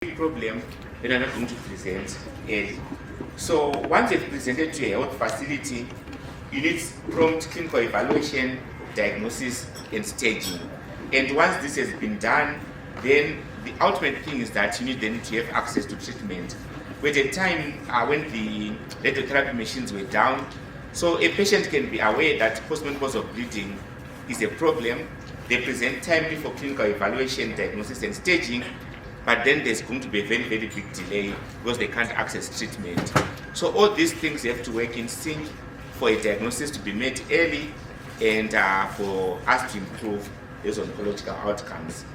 problem, then I'm not going to present early. So once you've presented to a health facility, you need prompt clinical evaluation, diagnosis, and staging. And once this has been done, then the ultimate thing is that you need then to have access to treatment. At a time when the radiotherapy machines were down, so a patient can be aware that postmenopausal bleeding is a problem. They present timely for clinical evaluation, diagnosis, and staging, but then there's going to be a very, very big delay because they can't access treatment. So all these things have to work in sync for a diagnosis to be made early and for us to improve those oncological outcomes.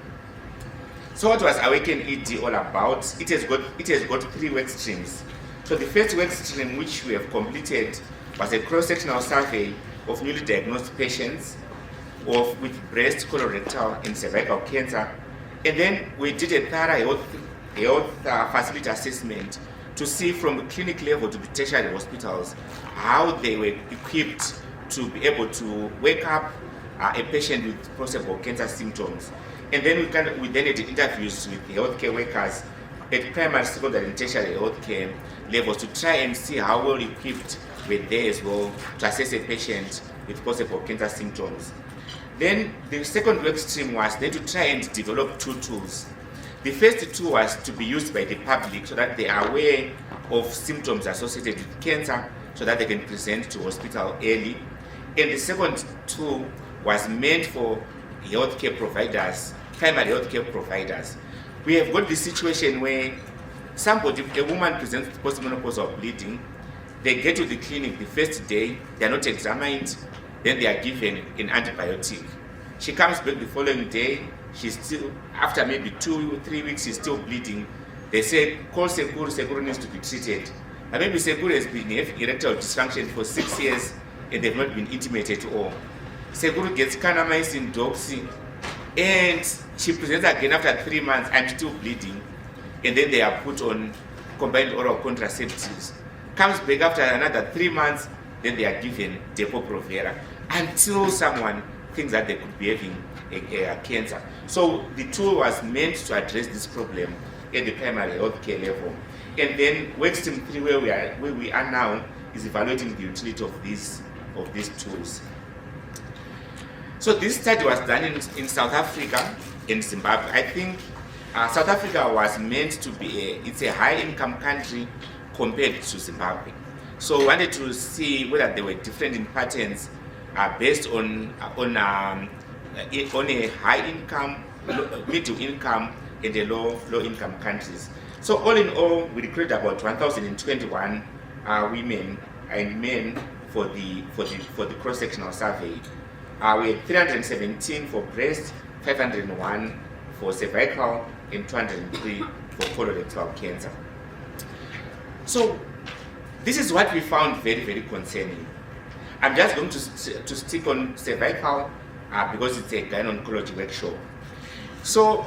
So what was AWACAN ED all about? It has got three work streams. So the first work stream which we have completed was a cross-sectional survey of newly diagnosed patients with breast, colorectal, and cervical cancer. And then we did a thorough health facility assessment to see from the clinic level to the tertiary hospitals how they were equipped to be able to wake up a patient with possible cancer symptoms. And then we then had interviews with healthcare workers at primary, secondary, and tertiary healthcare levels to try and see how well equipped were they as well to assess a patient with possible cancer symptoms. Then the second work stream was then to try and develop two tools. The first tool was to be used by the public so that they are aware of symptoms associated with cancer so that they can present to hospital early. And the second tool was meant for healthcare providers, primary healthcare providers. We have got the situation where a woman presents with postmenopausal bleeding, they get to the clinic the first day, they are not examined, then they are given an antibiotic. She comes back the following day, she's still, after maybe 2 or 3 weeks, she's still bleeding. They say, call Sekuru, Sekuru needs to be treated. And maybe Sekuru has been having erectile dysfunction for 6 years and they've not been intimate at all. Sekuru gets kanamycin, doxy, and she presents again after 3 months, I'm still bleeding. And then they are put on combined oral contraceptives. Comes back after another 3 months, then they are given Depo-Provera until someone thinks that they could be having a cancer. So the tool was meant to address this problem at the primary healthcare level. And then workstream 3, where we are now, is evaluating the utility of these tools. So this study was done in South Africa and Zimbabwe. I think South Africa was meant to be it's a high-income country compared to Zimbabwe. So we wanted to see whether they were different in patterns based on a high income, middle income, and a low income countries. So all in all, we recruited about 1,021 women and men for the cross-sectional survey. We had 317 for breast, 501 for cervical, and 203 for colorectal cancer. So this is what we found very, very concerning. I'm just going to stick on cervical because it's a gynecology workshop. So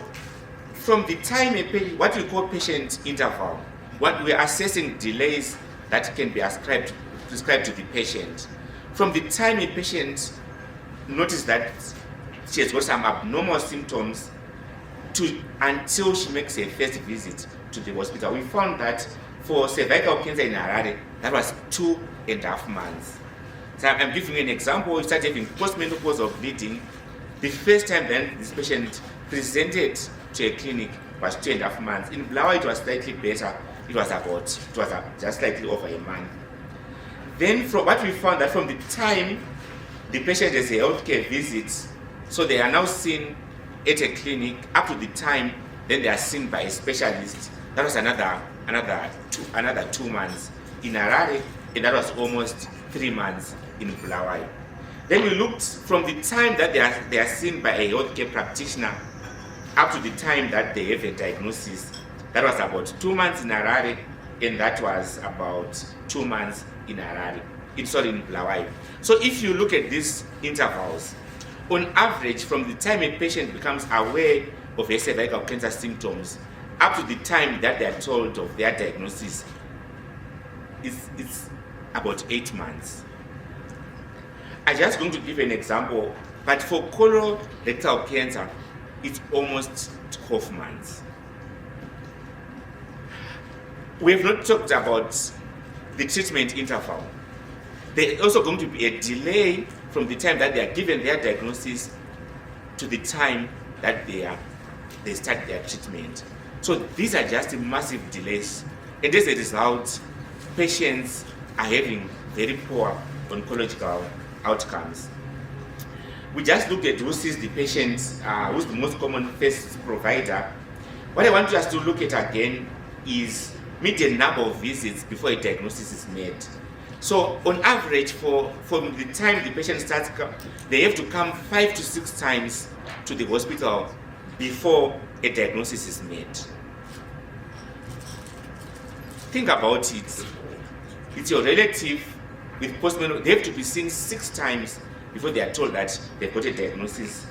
from the time what we call patient interval, what we're assessing delays that can be prescribed to the patient. From the time a patient notices that she has got some abnormal symptoms until she makes a first visit to the hospital, we found that for cervical cancer in Harare, that was 2.5 months. So I'm giving you an example. You start having postmenopausal bleeding. The first time then this patient presented to a clinic was 2.5 months. In Blawa, it was slightly better. It was just slightly over a month. Then from what we found that from the time the patient has a healthcare visit, so they are now seen at a clinic up to the time then they are seen by a specialist. That was another 2 months in Harare, and that was almost 3 months in Bulawayo. Then we looked from the time that they are seen by a healthcare practitioner up to the time that they have a diagnosis. That was about 2 months in Harare, and that was about 2 months in Harare. It's all in Bulawayo. So if you look at these intervals, on average, from the time a patient becomes aware of a cervical cancer symptoms up to the time that they are told of their diagnosis, it's about 8 months. I'm just going to give an example, but for colorectal cancer, it's almost 12 months. We have not talked about the treatment interval. There is also going to be a delay from the time that they are given their diagnosis to the time that they start their treatment. So these are just massive delays, and as a result, patients are having very poor oncological outcomes. We just looked at who sees the patient, who's the most common first provider. What I want us to look at again is median number of visits before a diagnosis is made. So on average, from the time the patient starts, they have to come 5 to 6 times to the hospital before a diagnosis is made. Think about it. It's your relative with postmenopausal. They have to be seen 6 times before they are told that they've got a diagnosis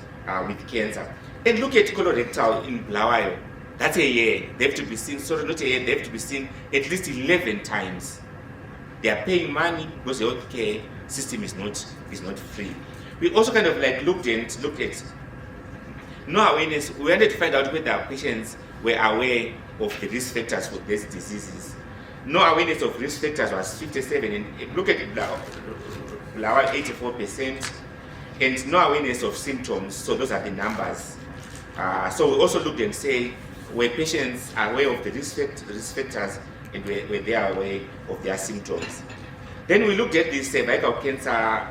with cancer. And look at colorectal in Bothwell. That's a year. They have to be seen, sorry, not a year, they have to be seen at least 11 times. They are paying money because the healthcare system is not free. We also kind of like looked at no awareness. We wanted to find out whether our patients were aware of the risk factors for these diseases. No awareness of risk factors was 57, and look at Bothwell 84%, and no awareness of symptoms. So those are the numbers. So we also looked and say, were patients aware of the risk factors, and were they aware of their symptoms? Then we looked at the cervical cancer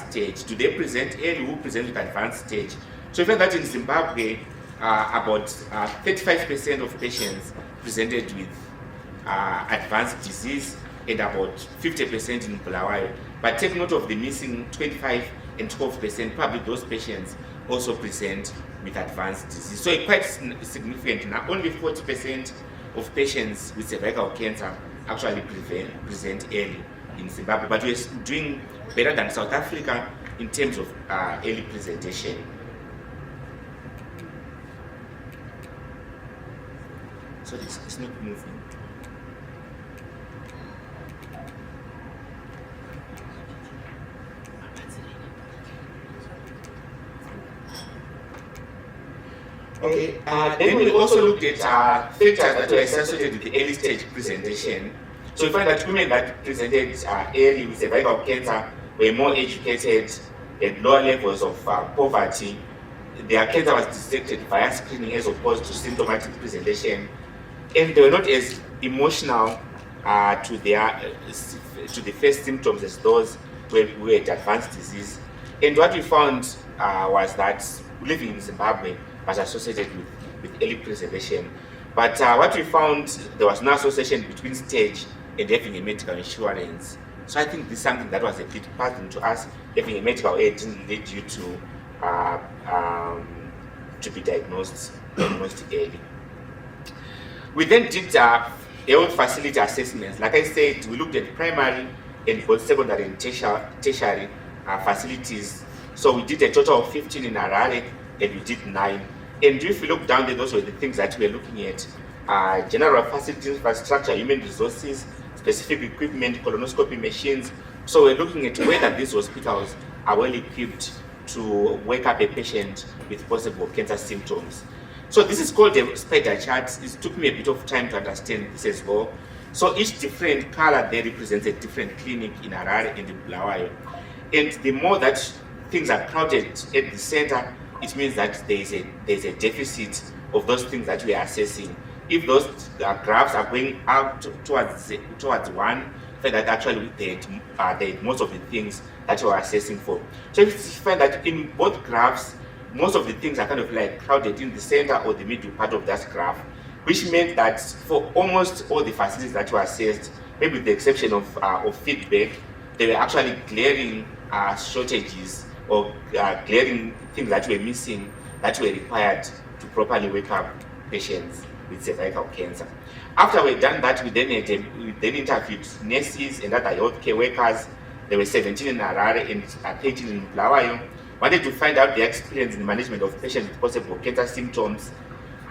stage. Do they present early? Who present with advanced stage? So we found that in Zimbabwe, about 35% of patients presented with advanced disease, and about 50% in Bothwell. But take note of the missing 25 and 12%. Probably those patients also present with advanced disease. So it's quite significant. Now, only 40% of patients with cervical cancer actually present early in Zimbabwe, but we're doing better than South Africa in terms of early presentation. So it's not moving. Okay, then we also looked at factors that were associated with the early stage presentation. So we find that women that presented early with cervical cancer were more educated, had lower levels of poverty. Their cancer was detected via screening as opposed to symptomatic presentation, and they were not as emotional to the first symptoms as those who had advanced disease. And what we found was that living in Zimbabwe was associated with early preservation. But what we found, there was no association between stage and having a medical insurance. So I think this is something that was a bit puzzling to us. Having a medical aid didn't lead you to be diagnosed early. We then did health facility assessments. Like I said, we looked at primary and both secondary and tertiary facilities. So we did a total of 15 in Harare, and we did 9. And if you look down there, those were the things that we were looking at. General facility infrastructure, human resources, specific equipment, colonoscopy machines. So we're looking at whether these hospitals are well equipped to wake up a patient with possible cancer symptoms. So this is called a spider chart. It took me a bit of time to understand this as well. So each different color there represents a different clinic in Harare and in Bothwell. And the more that things are crowded at the center, it means that there's a deficit of those things that we are assessing. If those graphs are going out towards one, find that actually they had most of the things that we are assessing for. So if you find that in both graphs, most of the things are kind of like crowded in the center or the middle part of that graph, which meant that for almost all the facilities that were assessed, maybe with the exception of feedback, there were actually glaring shortages or glaring things that were missing that were required to properly wake up patients with cervical cancer. After we'd done that, we then interviewed nurses and other healthcare workers. There were 17 in Harare and 13 in Bothwell. Wanted to find out their experience in management of patients with possible cancer symptoms,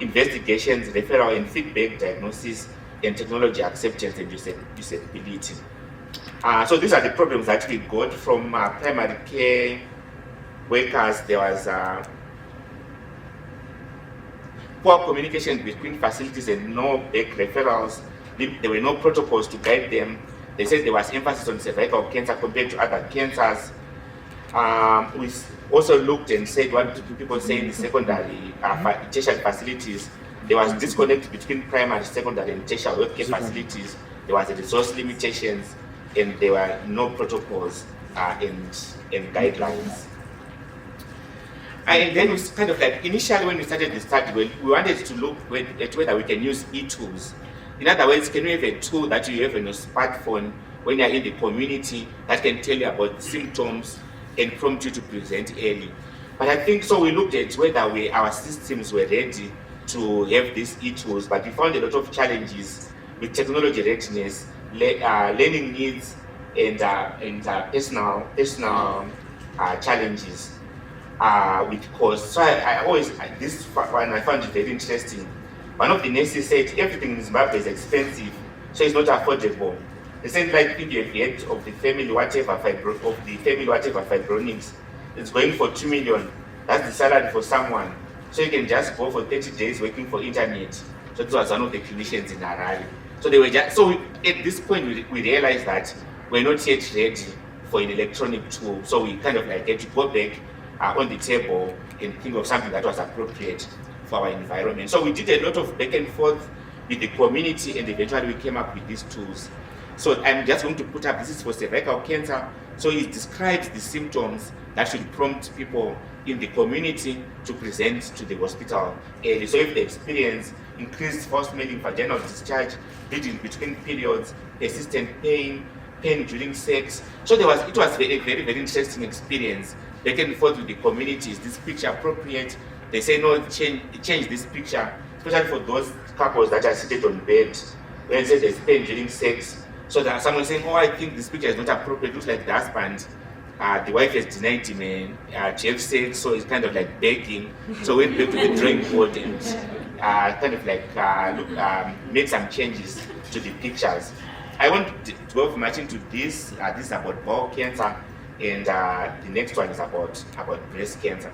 investigations, referral and feedback, diagnosis, and technology acceptance and usability. So these are the problems that we got from primary care workers. There was poor communication between facilities and no back referrals, there were no protocols to guide them. They said there was emphasis on cervical cancer compared to other cancers. We also looked and said what people say in the secondary, tertiary facilities. There was disconnect between primary, secondary, and tertiary healthcare facilities. There was resource limitations, and there were no protocols and guidelines. And then we kind of like, initially when we started the study, we wanted to look at whether we can use e-tools. In other words, can you have a tool that you have on your smartphone when you're in the community that can tell you about symptoms and prompt you to present early? But I think, so we looked at whether our systems were ready to have these e-tools, but we found a lot of challenges with technology readiness, learning needs, and personal challenges with cost. So this one I found it very interesting. One of the nurses said everything in Zimbabwe is expensive, so it's not affordable. They said, like, if you have head of the family, whatever fibronics, it's going for 2 million. That's the salary for someone. So you can just go for 30 days working for internet. So this was one of the clinicians in Harare. So they were just, so at this point we realized that we're not yet ready for an electronic tool. So we kind of like had to go back on the table and think of something that was appropriate for our environment. So we did a lot of back and forth with the community, and eventually we came up with these tools. So I'm just going to put up, this is for cervical cancer. So it describes the symptoms that should prompt people in the community to present to the hospital early. So if they experience increased forced smelling, vaginal discharge, bleeding between periods, persistent pain during sex. So it was a very, very, very interesting experience. Back and forth with the community. Is this picture appropriate? They say no, change this picture, especially for those couples that are seated on bed. When they say there's pain during sex, so that someone saying, oh, I think this picture is not appropriate. It looks like the husband, the wife has denied him to have sex, so he's kind of like begging. So went back to the drawing board and kind of like made some changes to the pictures. I want to go much into this. This is about bowel cancer, and the next one is about breast cancer.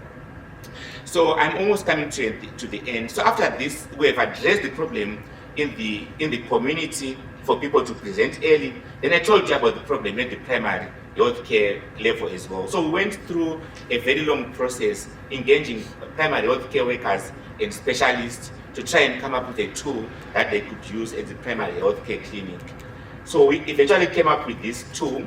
So I'm almost coming to the end. So after this, we have addressed the problem in the community for people to present early. Then I told you about the problem at the primary healthcare level as well. So we went through a very long process engaging primary healthcare workers and specialists to try and come up with a tool that they could use at the primary healthcare clinic. So we eventually came up with this tool.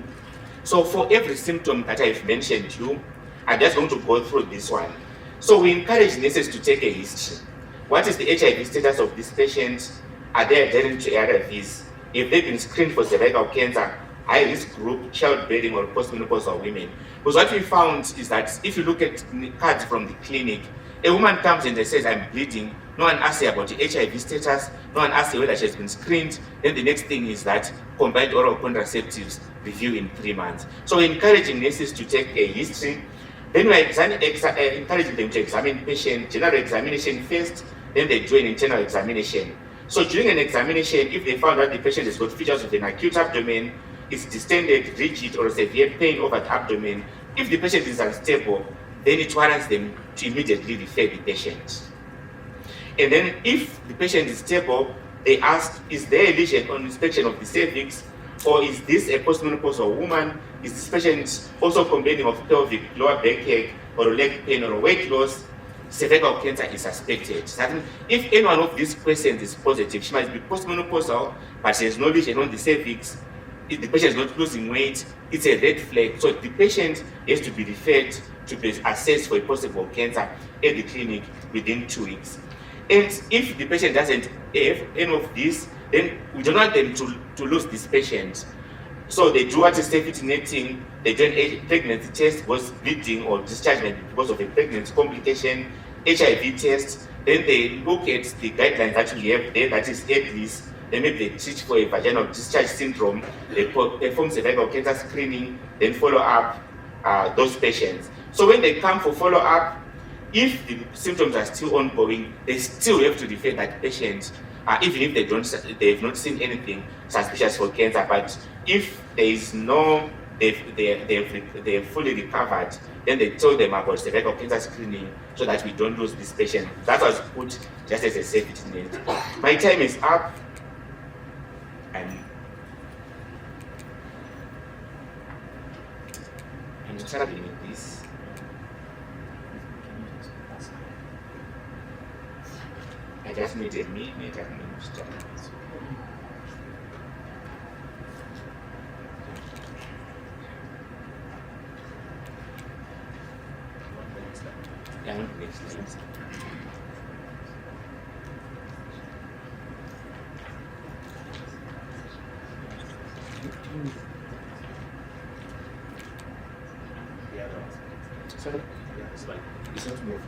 So for every symptom that I've mentioned to you, I'm just going to go through this one. So we encourage nurses to take a history. What is the HIV status of this patient? Are they adhering to ARVs? If they've been screened for cervical cancer, high-risk group, childbearing, or postmenopausal women. Because what we found is that if you look at cards from the clinic, a woman comes and they says, I'm bleeding. No one asks her about the HIV status. No one asks her whether she has been screened. Then the next thing is that combined oral contraceptives review in 3 months. So we're encouraging nurses to take a history. Then we're encouraging them to examine patient, general examination first, then they do an internal examination. So during an examination, if they found that the patient has got features of an acute abdomen, is distended, rigid, or severe pain over the abdomen, if the patient is unstable, then it warrants them to immediately refer the patient. And then if the patient is stable, they ask, is there a lesion on inspection of the cervix, or is this a postmenopausal woman? Is this patient also complaining of pelvic, lower backache, or leg pain, or weight loss? Cervical cancer is suspected. So if any one of these questions is positive, she might be postmenopausal, but she has no lesion on the cervix. If the patient is not losing weight, it's a red flag. So the patient has to be referred to be assessed for a possible cancer at the clinic within 2 weeks. And if the patient doesn't have any of this, then we don't want them to lose this patient. So they do safety netting, they do a pregnancy test, was bleeding or discharge because of a pregnancy complication, HIV test, then they look at the guidelines that we have there, that is APLIS, then maybe they treat for a vaginal discharge syndrome, they perform cervical cancer screening, then follow up those patients. So when they come for follow-up, if the symptoms are still ongoing, they still have to refer that patient, even if they've not seen anything suspicious for cancer. But if there is no, they've fully recovered, then they tell them about cervical cancer screening so that we don't lose this patient. That was put just as a safety net. My time is up. I'm struggling with this. I just need a minute. I'm going to start. Next slide. Sorry? Yeah, it's like It's not moving.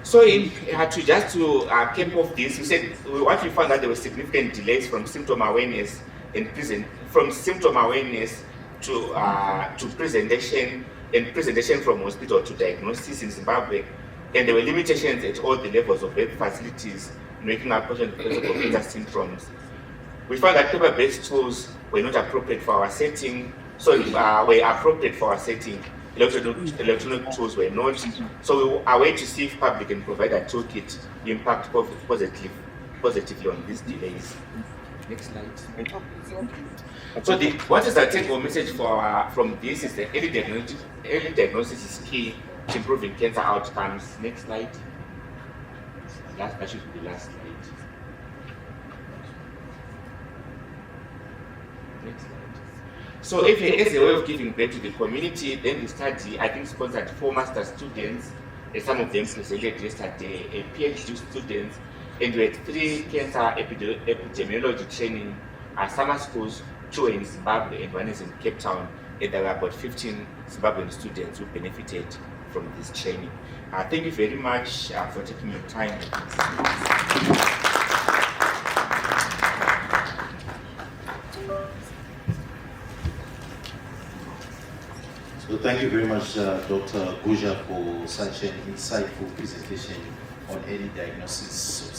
So to cap off this, we said what we found that there were significant delays from symptom awareness and symptom awareness to presentation from hospital to diagnosis in Zimbabwe, and there were limitations at all the levels of health facilities making our patients with computer syndromes. We found that paper-based tools were not appropriate for our setting, were appropriate for our setting. Electronic tools were not. So we are waiting to see if public can provide a toolkit impact positively on these delays. Next slide. So what is the take-home message from this is that early diagnosis is key to improving cancer outcomes. Next slide. That should be the last slide. Next slide. So if as a way of giving back to the community, then the study, I think, sponsored 4 master students, and some of them presented yesterday, a PhD students, and we had 3 cancer epidemiology training summer schools, 2 in Zimbabwe and 1 is in Cape Town, and there were about 15 Zimbabwean students who benefited from this training. Thank you very much for taking your time. So thank you very much, Dr. Guzha, for such an insightful presentation on early diagnosis of